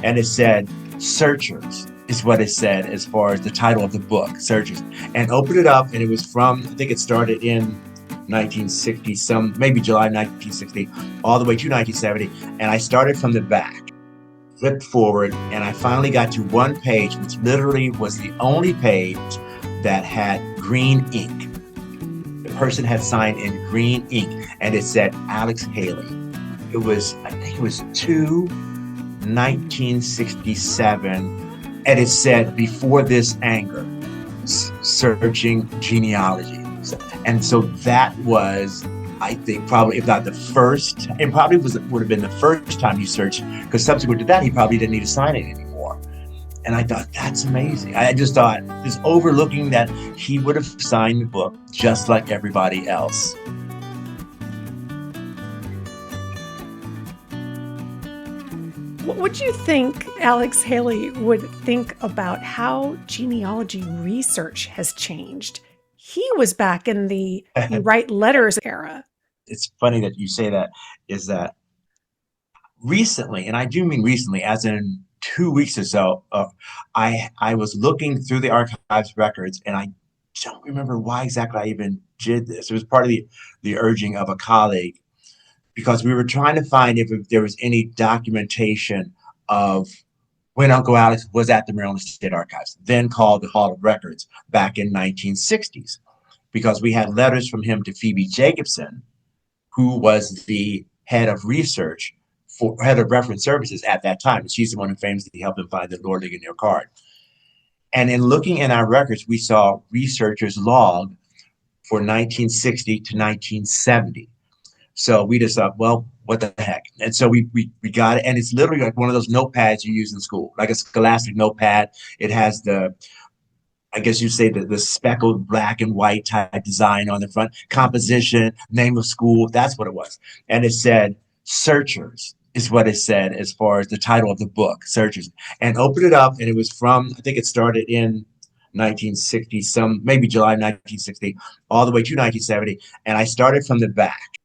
and it said Searchers is what it said as far as the title of the book, Searchers. And opened it up, and it was from, I think it started in 1960, maybe July 1960, all the way to 1970. And I started from the back, flipped forward, and I finally got to one page, which literally was the only page that had green ink. The person had signed in green ink, and it said Alex Haley. It was, I think it was 1967, and it said, "Before this anger, searching genealogy." And so that was, I think, probably, if not the first, it probably would have been the first time you searched, because subsequent to that, he probably didn't need to sign it anymore. And I thought, that's amazing. I just thought, just overlooking that he would have signed the book just like everybody else. What would you think Alex Haley would think about how genealogy research has changed? He was back in the you write letters era. It's funny that you say that, is that recently, and I do mean recently, as in 2 weeks or so, I was looking through the archives records, and I don't remember why exactly I even did this. It was part of the urging of a colleague, because we were trying to find if there was any documentation of when Uncle Alex was at the Maryland State Archives, then called the Hall of Records, back in 1960s, because we had letters from him to Phoebe Jacobson, who was the head of research head of reference services at that time. She's the one who famously helped him find the Lord Ligonier card. And in looking in our records, we saw researchers log for 1960 to 1970. So we just thought, well, what the heck? And so we got it. And it's literally like one of those notepads you use in school, like a scholastic notepad. It has the, I guess you say the speckled black and white type design on the front, composition, name of school. That's what it was. And it said Searchers is what it said as far as the title of the book, Searchers. And opened it up, and it was from, I think it started in 1960, maybe July 1960, all the way to 1970. And I started from the back,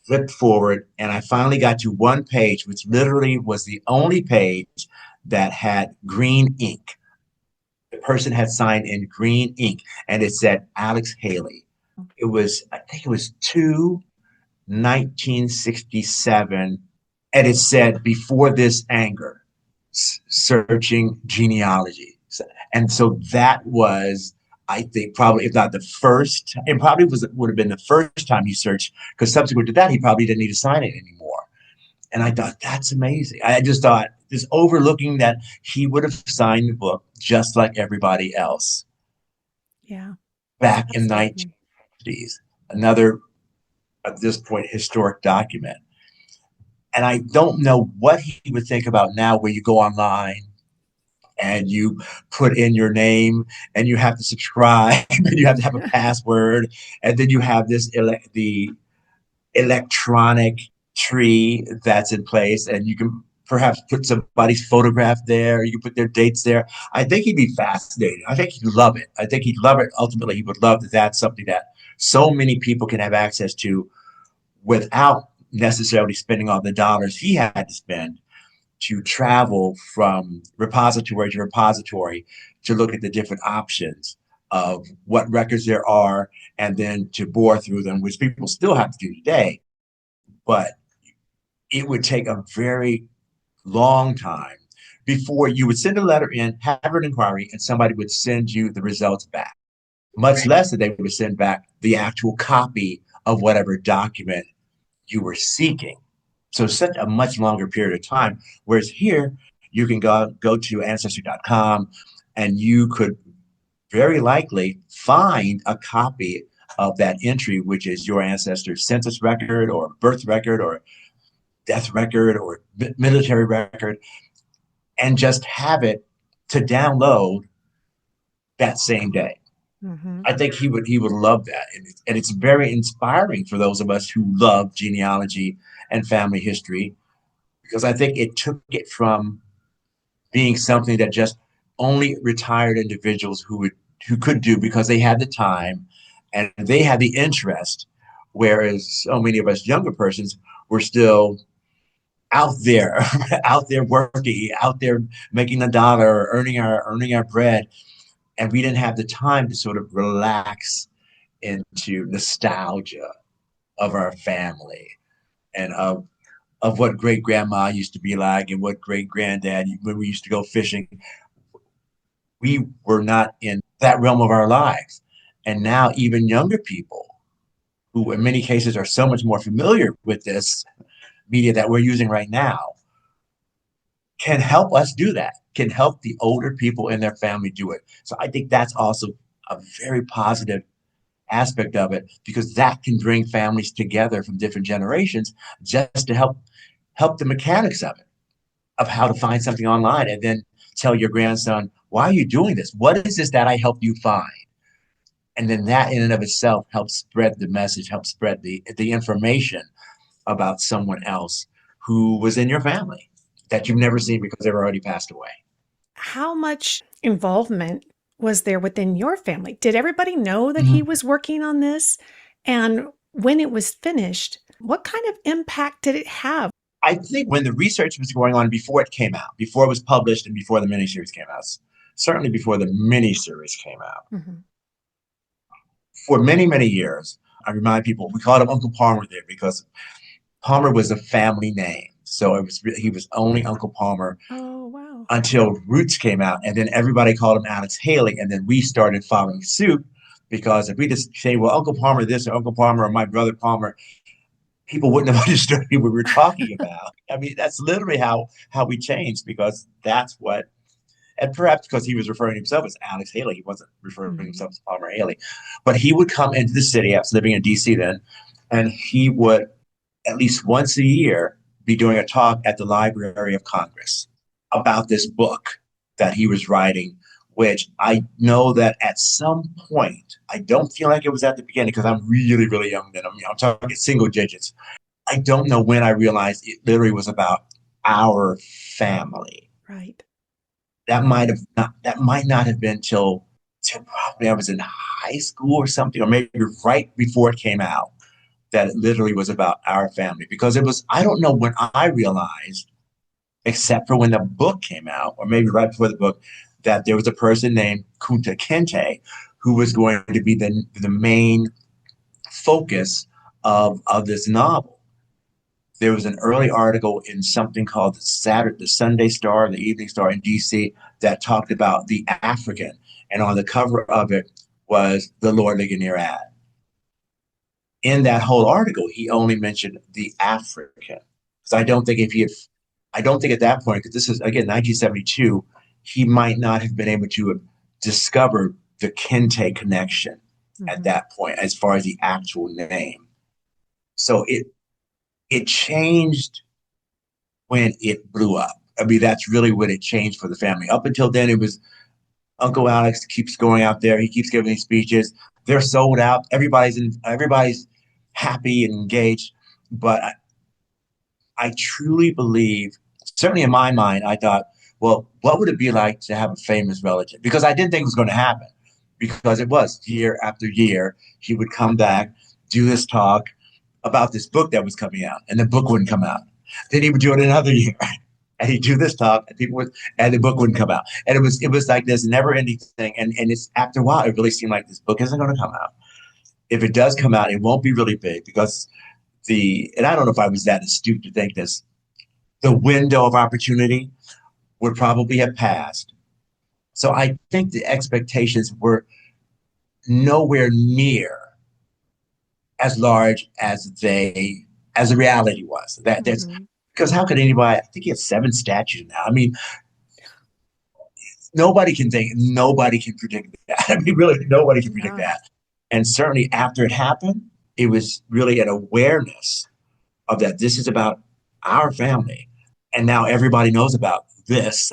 flipped forward, and I finally got to one page, which literally was the only page that had green ink. The person had signed in green ink, and it said Alex Haley. It was, I think it was 1967, and it said, "Before this anger, searching genealogy." And so that was, I think, probably, if not the first, it probably would have been the first time you searched, because subsequent to that, he probably didn't need to sign it anymore. And I thought, that's amazing. I just thought, just overlooking that he would have signed the book just like everybody else. Yeah. Back in the 1950s, another, at this point, historic document. And I don't know what he would think about now, where you go online and you put in your name and you have to subscribe and you have to have a password, and then you have this the electronic tree that's in place, and you can perhaps put somebody's photograph there, you can put their dates there. I think he'd be fascinated. I think he'd love it. I think he'd love it. Ultimately, he would love that that's something that so many people can have access to without necessarily spending all the dollars he had to spend to travel from repository to repository to look at the different options of what records there are, and then to bore through them, which people still have to do today. But it would take a very long time before you would send a letter in, have an inquiry, and somebody would send you the results back, much less that they would send back the actual copy of whatever document you were seeking. So such a much longer period of time. Whereas here, you can go to ancestry.com, and you could very likely find a copy of that entry, which is your ancestor's census record or birth record or death record or military record, and just have it to download that same day. Mm-hmm. I think he would love that. And it's very inspiring for those of us who love genealogy and family history, because I think it took it from being something that just only retired individuals who could do because they had the time and they had the interest, whereas so many of us younger persons were still out there, out there working, out there making a dollar, earning our bread, and we didn't have the time to sort of relax into nostalgia of our family and of what great grandma used to be like and what great granddad when we used to go fishing. We were not in that realm of our lives. And now even younger people who in many cases are so much more familiar with this media that we're using right now can help us do that, can help the older people in their family do it. So I think that's also a very positive aspect of it because that can bring families together from different generations just to help the mechanics of it, of how to find something online and then tell your grandson, why are you doing this? What is this that I helped you find? And then that in and of itself helps spread the message, helps spread the information about someone else who was in your family that you've never seen because they've already passed away. How much involvement was there within your family? Did everybody know that he Mm-hmm. was working on this? And when it was finished, what kind of impact did it have? I think when the research was going on before it came out, before it was published and before the miniseries came out, certainly before the miniseries came out, Mm-hmm. for many, many years, I remind people, we called him Uncle Palmer there because Palmer was a family name. So he was only Uncle Palmer Oh, wow. until Roots came out. And then everybody called him Alex Haley. And then we started following suit because if we just say, well, Uncle Palmer this or Uncle Palmer or my brother Palmer, people wouldn't have understood what we were talking about. I mean, that's literally how we changed because that's what, and perhaps because he was referring to himself as Alex Haley, he wasn't referring to Mm-hmm. himself as Palmer Haley. But he would come into the city. I was living in DC then, and he would at least once a year be doing a talk at the Library of Congress about this book that he was writing, which I know that at some point, I don't feel like it was at the beginning because I'm really, really young then. I'm talking single digits. I don't know when I realized it literally was about our family. Right. That might not have been till probably I was in high school or something, or maybe right before it came out that it literally was about our family because it was I don't know when I realized except for when the book came out or maybe right before the book that there was a person named Kunta Kinte who was going to be the main focus of this novel. There was an early article in something called the Sunday Star, the Evening Star in DC that talked about the African, and on the cover of it was the Lord Ligonier ad. In that whole article, he only mentioned the African. So I don't think at that point, because this is again 1972, he might not have been able to discover the Kente connection at Mm-hmm. that point as far as the actual name. So it changed when it blew up. I mean, that's really when it changed for the family. Up until then, it was Uncle Alex keeps going out there. He keeps giving these speeches. They're sold out. Everybody's happy and engaged. But I truly believe, certainly in my mind, I thought, well, what would it be like to have a famous relative? Because I didn't think it was going to happen. Because it was year after year, he would come back, do this talk about this book that was coming out, and the book wouldn't come out. Then he would do it another year, and he'd do this talk, and and the book wouldn't come out. And it was like this never ending thing. And it's after a while, it really seemed like this book isn't going to come out. If it does come out, it won't be really big because and I don't know if I was that astute to think this, the window of opportunity would probably have passed. So I think the expectations were nowhere near as large as the reality was. That there's Mm-hmm. because how could anybody? I think he has 7 statues now. I mean, nobody can predict that. I mean, really, nobody can predict Yeah. that. And certainly after it happened, it was really an awareness of that. This is about our family, and now everybody knows about this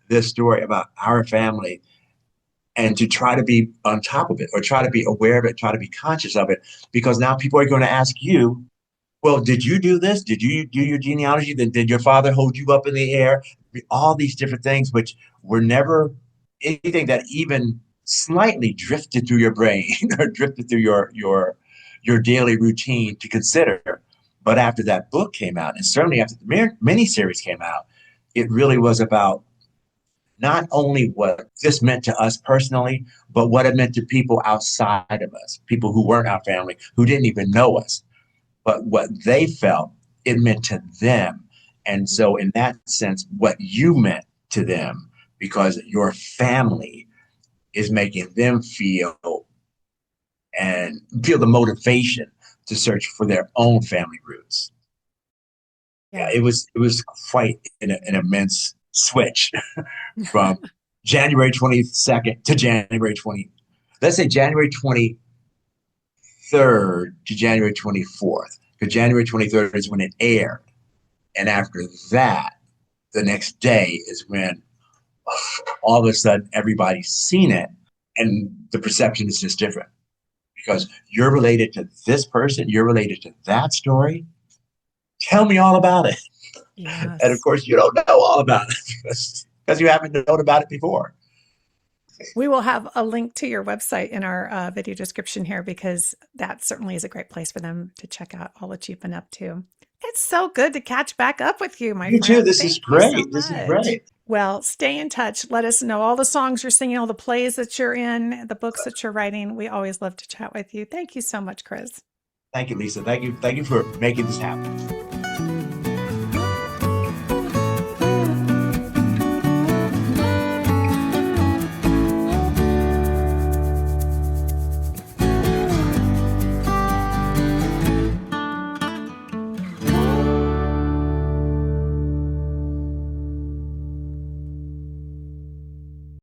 this story about our family, and to try to be on top of it or try to be aware of it, try to be conscious of it, because now people are going to ask you, well, did you do this? Did you do your genealogy? Did your father hold you up in the air? All these different things, which were never anything that even slightly drifted through your brain or drifted through your daily routine to consider. But after that book came out, and certainly after the miniseries came out, it really was about not only what this meant to us personally, but what it meant to people outside of us, people who weren't our family, who didn't even know us, but what they felt it meant to them. And so, in that sense, what you meant to them, because your family is making them feel the motivation to search for their own family roots. Yeah, Yeah. it was quite an immense switch from January 22nd to January 20, let's say January 23rd to January 24th, because January 23rd is when it aired. And after that, the next day is when all of a sudden everybody's seen it and the perception is just different because you're related to this person, you're related to that story. Tell me all about it. And of Yes. course, you don't know all about it because you haven't known about it before. We will have a link to your website in our video description here because that certainly is a great place for them to check out all that you've been up to. It's so good to catch back up with you, my You too. friend. This is Thank you so great. This is much. great. Well, stay in touch. Let us know all the songs you're singing, all the plays that you're in, the books that you're writing. We always love to chat with you. Thank you so much, Chris. Thank you, Lisa. Thank you. Thank you for making this happen.